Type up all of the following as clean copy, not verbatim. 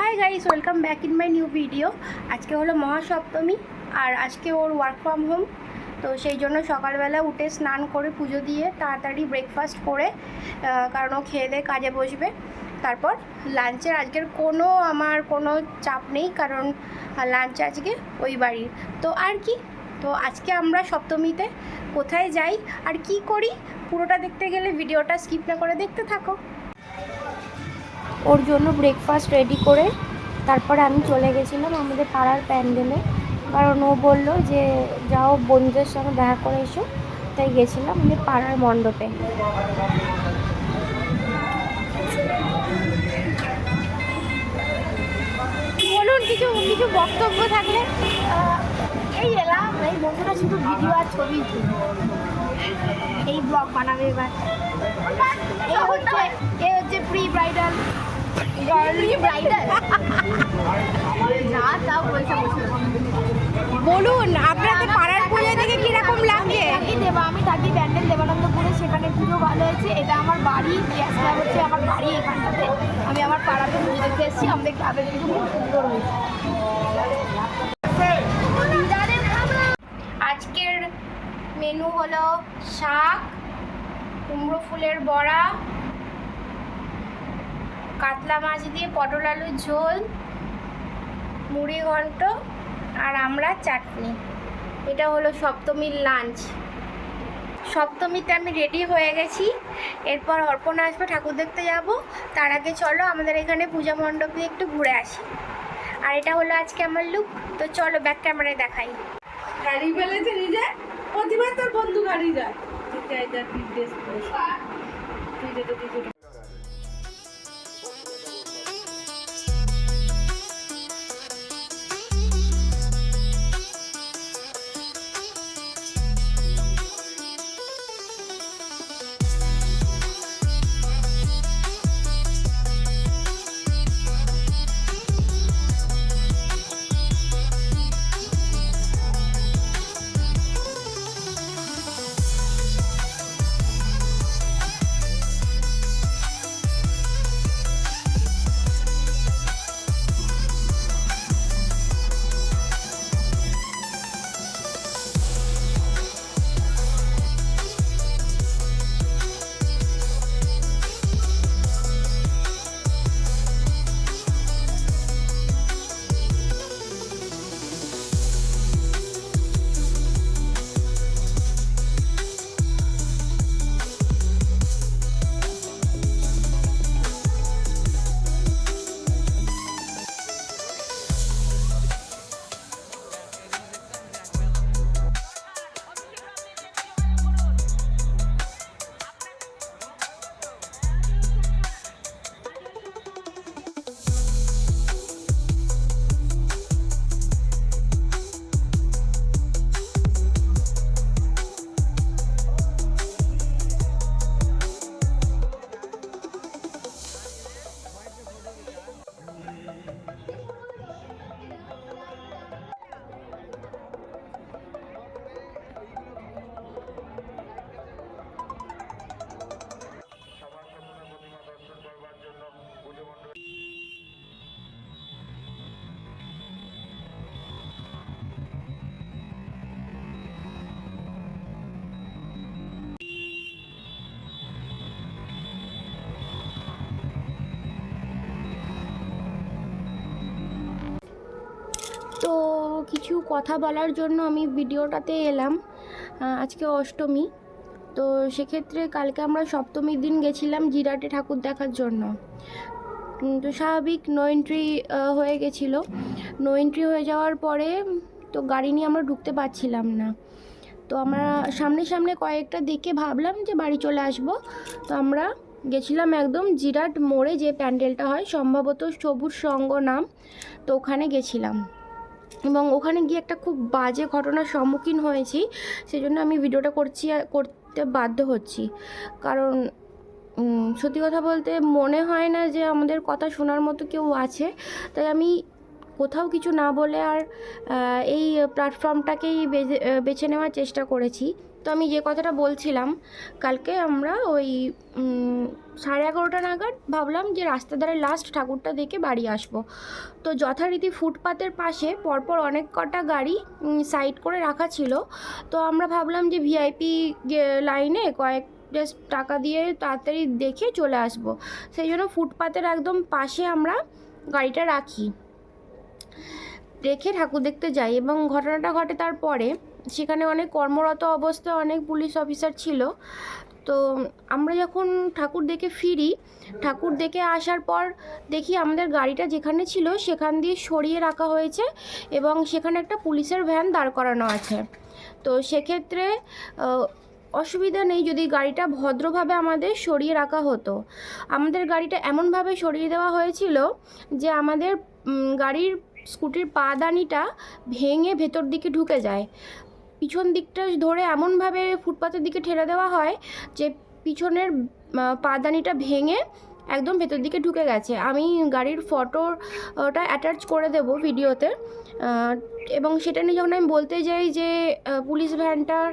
Hi guys, welcome back in my new video. আজকে হলো মহাসপ্তমী আর আজকে ওর ওয়ার্ক ফ্রম হোম। তো সেই জন্য সকালবেলা উঠে স্নান করে পুজো দিয়ে তাড়াতাড়ি ব্রেকফাস্ট করে, কারণ ও খেয়ে দিয়ে কাজে বসবে। তারপর লাঞ্চের আজকের আমার কোনো চাপ নেই, কারণ লাঞ্চ আজকে ওই বাড়ির। তো আর কি, তো আজকে আমরা সপ্তমীতে কোথায় যাই আর কি করি পুরোটা দেখতে গেলে ভিডিওটা স্কিপ না করে দেখতে থাকো। ওর জন্য ব্রেকফাস্ট রেডি করে তারপরে আমি চলে গেছিলাম আমাদের পাড়ার প্যান্ডেলে, কারণ ও বললো যে যাও বন্ধুদের সঙ্গে দেখা করে এসো, তাই গেছিলাম আমাদের পাড়ার মণ্ডপে। বলুন কিছু কিছু বক্তব্য থাকলে। এই এলাম, এই বন্ধুরা শুধু ভিডিও আর ছবি এই ব্লগ বানাবে এবার। এই হচ্ছে প্রি ব্রাইডাল বলুন আপনাদের পাড়ার পুজো থেকে কিরকম লাগছে? আমি থাকি ব্যান্ডেল দেবানন্দপুরে, সেখানে পুজো ভালো হয়েছে। এটা আমার বাড়ি, ক্লাব হচ্ছে আমার বাড়ি এখানটাতে। আমি আমার পাড়াতে পুজো দেখতে এসেছি। আমাদের ক্লাবের পুজো খুব সুন্দর হয়েছে। আজকের মেনু হলো শাক, কুমড়ো ফুলের বড়া, কাতলা মাছ দিয়ে পটল আলুর ঝোল, মুড়ি ঘন্ট আর আমরা চাটনি। এটা হলো সপ্তমীর লাঞ্চ। সপ্তমীতে আমি রেডি হয়ে গেছি, এরপর অর্পণা আসবে, ঠাকুর দেখতে যাব। তার আগে চলো আমাদের এখানে পূজা মণ্ডপে একটু ঘুরে আসি। আর এটা হলো আজকে আমার লুক। তো চলো ব্যাক ক্যামেরায় দেখাই। গাড়ি ফেলেছে নিজে, প্রতিবার তোর বন্ধু গাড়ি যায়। তো কিছু কথা বলার জন্য আমি ভিডিওটাতে এলাম। আজকে অষ্টমী, তো সেক্ষেত্রে কালকে আমরা সপ্তমীর দিন গেছিলাম জিরাটে ঠাকুর দেখার জন্য। তো স্বাভাবিক নো এন্ট্রি হয়ে গেছিলো। নো এন্ট্রি হয়ে যাওয়ার পরে তো গাড়ি নিয়ে আমরা ঢুকতে পারছিলাম না। তো আমরা সামনে সামনে কয়েকটা দেখে ভাবলাম যে বাড়ি চলে আসব। তো আমরা গেছিলাম একদম জিরাট মোড়ে যে প্যান্ডেলটা হয়, সম্ভবত সবুজ সঙ্গ নাম, তো ওখানে গেছিলাম। এবং ওখানে গিয়ে একটা খুব বাজে ঘটনার সম্মুখীন হয়েছি, সেজন্য আমি ভিডিওটা করতে বাধ্য হচ্ছি। কারণ সত্যি কথা বলতে মনে হয় না যে আমাদের কথা শোনার মতো কেউ আছে, তাই আমি কোথাও কিছু না বলে আর এই প্ল্যাটফর্মটাকেই বেছে নেওয়ার চেষ্টা করেছি। তো আমি যে কথাটা বলছিলাম, কালকে আমরা ওই 11:30 নাগাদ ভাবলাম যে রাস্তার ধারে লাস্ট ঠাকুরটা দেখে বাড়ি আসবো। তো যথারীতি ফুটপাতের পাশে পরপর অনেক কটা গাড়ি সাইড করে রাখা ছিল। তো আমরা ভাবলাম যে ভিআইপি লাইনে জাস্ট টাকা দিয়ে তাড়াতাড়ি দেখে চলে আসবো, সেই জন্য ফুটপাতের একদম পাশে আমরা গাড়িটা রেখে ঠাকুর দেখতে যাই। এবং ঘটনাটা ঘটে তারপরে সেখানে অনেক কর্মরত অবস্থায় অনেক পুলিশ অফিসার ছিল। তো আমরা যখন ঠাকুর দেখে ফিরি, ঠাকুর দেখে আসার পর দেখি আমাদের গাড়িটা যেখানে ছিল সেখান দিয়ে সরিয়ে রাখা হয়েছে এবং সেখানে একটা পুলিশের ভ্যান দাঁড় করানো আছে। তো সেক্ষেত্রে অসুবিধা নেই যদি গাড়িটা ভদ্রভাবে আমাদের সরিয়ে রাখা হতো। আমাদের গাড়িটা এমনভাবে সরিয়ে দেওয়া হয়েছিল যে আমাদের গাড়ির স্কুটির পাদানিটা ভেঙে ভেতর দিকে ঢুকে যায়। পিছন দিকটা ধরে এমনভাবে ফুটপাতের দিকে ঠেলে দেওয়া হয় যে পিছনের পাদানিটা ভেঙে একদম ভেতর দিকে ঢুকে গেছে। আমি গাড়ির ফটোটা অ্যাটাচ করে দেবো ভিডিওতে। এবং সেটা নিয়ে যখন আমি বলতে যাই যে পুলিশ ভ্যানটার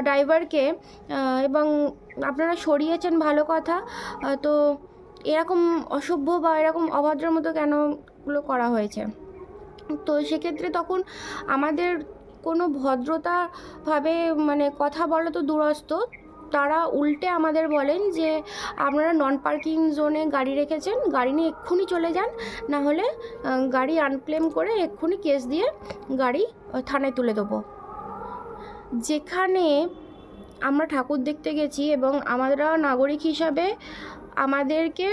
ড্রাইভারকে এবং আপনারা সরিয়েছেন ভালো কথা, তো এরকম অসভ্য বা এরকম অভদ্রের মতো কেনগুলো করা হয়েছে। তো সেক্ষেত্রে তখন আমাদের কোনো ভদ্রতাভাবে মানে কথা বলা তো দূরস্থ, তারা উল্টে আমাদের বলেন যে আপনারা নন পার্কিং জোনে গাড়ি রেখেছেন, গাড়ি নিয়ে এক্ষুনি চলে যান, না হলে গাড়ি আনক্লেম করে এক্ষুনি কেস দিয়ে গাড়ি থানায় তুলে দেবো। যেখানে আমরা ঠাকুর দেখতে গেছি এবং আমরা নাগরিক হিসাবে আমাদেরকে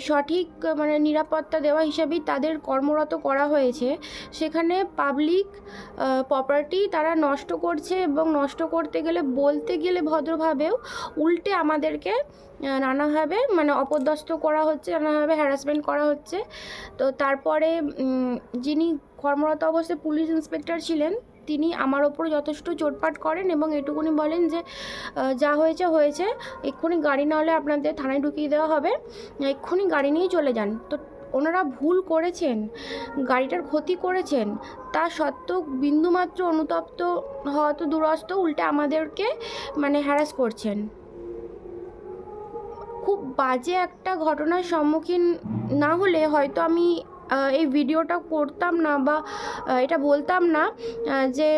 সঠিক মানে নিরাপত্তা দেওয়া হিসাবেই তাদের কর্মরত করা হয়েছে, সেখানে পাবলিক প্রপার্টি তারা নষ্ট করছে এবং নষ্ট করতে গেলে বলতে গেলে ভদ্রভাবেও উল্টে আমাদেরকে নানাভাবে মানে অপদস্থ করা হচ্ছে, নানাভাবে হ্যারাসমেন্ট করা হচ্ছে। তো তারপরে যিনি কর্মরত অবস্থায় পুলিশ ইন্সপেক্টর ছিলেন তিনি আমার ওপর যথেষ্ট চোটপাট করেন এবং এটুকুনি বলেন যে যা হয়েছে, এক্ষুনি গাড়ি না হলে আপনাদের থানায় ঢুকিয়ে দেওয়া হবে, এক্ষুনি গাড়ি নিয়ে চলে যান। তো ওনারা ভুল করেছেন, গাড়িটার ক্ষতি করেছেন, তা সত্ত্বেও বিন্দুমাত্র অনুতপ্ত হওয়া তো দূরস্থ, উল্টে আমাদেরকে মানে হ্যারাস করছেন। খুব বাজে একটা ঘটনার সম্মুখীন না হলে হয়তো আমি এই ভিডিওটা করতাম না বা এটা বলতাম না যে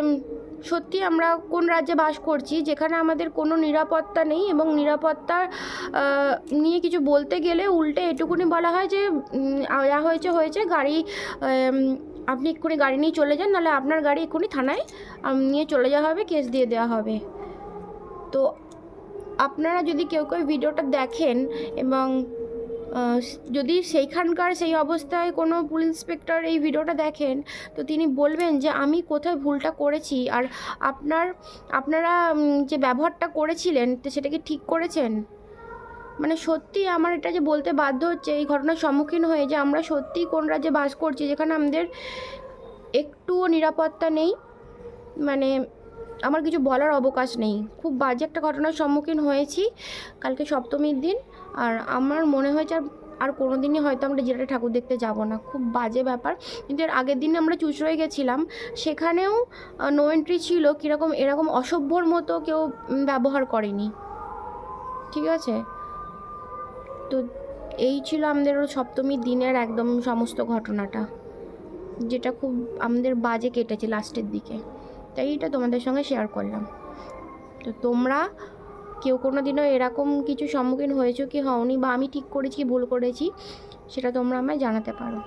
সত্যি আমরা কোন রাজ্যে বাস করছি যেখানে আমাদের কোনো নিরাপত্তা নেই এবং নিরাপত্তা নিয়ে কিছু বলতে গেলে উল্টে এটুকুনি বলা হয় যে যা হয়েছে গাড়ি আপনি এক্ষুনি গাড়ি নিয়ে চলে যান, নাহলে আপনার গাড়ি এক্ষুনি থানায় নিয়ে চলে যাওয়া হবে, কেস দিয়ে দেওয়া হবে। তো আপনারা যদি কেউ ভিডিওটা দেখেন এবং যদি সেইখানকার সেই অবস্থায় কোনো পুলিশ ইন্সপেক্টর এই ভিডিওটা দেখেন, তো তিনি বলবেন যে আমি কোথায় ভুলটা করেছি আর আপনারা যে ব্যবহারটা করেছিলেন তো সেটা কি ঠিক করেছেন। মানে সত্যি আমার এটা যে বলতে বাধ্য হচ্ছে এই ঘটনার সম্মুখীন হয়ে যে আমরা সত্যি কোন রাজ্যে বাস করছি যেখানে আমাদের একটুও নিরাপত্তা নেই, মানে আমার কিছু বলার অবকাশ নেই। খুব বাজে একটা ঘটনার সম্মুখীন হয়েছি কালকে সপ্তমীর দিন, আর আমার মনে হয়েছে আর কোনো দিনই হয়তো আমরা জিরাটে ঠাকুর দেখতে যাব না। খুব বাজে ব্যাপার। কিন্তু এর আগের দিনে আমরা চুঁচড়োয় গেছিলাম, সেখানেও নো এন্ট্রি ছিল, কীরকম এরকম অসভ্যর মতো কেউ ব্যবহার করেনি, ঠিক আছে। তো এই ছিল আমাদের সপ্তমীর দিনের একদম সমস্ত ঘটনাটা, যেটা খুব আমাদের বাজে কেটেছে লাস্টের দিকে, তাই এটা তোমাদের সঙ্গে শেয়ার করলাম। তো তোমরা কেউ কোনো দিনও এরকম কিছু সম্মুখীন হয়েছো কি হওনি, বা আমি ঠিক করেছি কি ভুল করেছি সেটা তোমরা আমায় জানাতে পারো।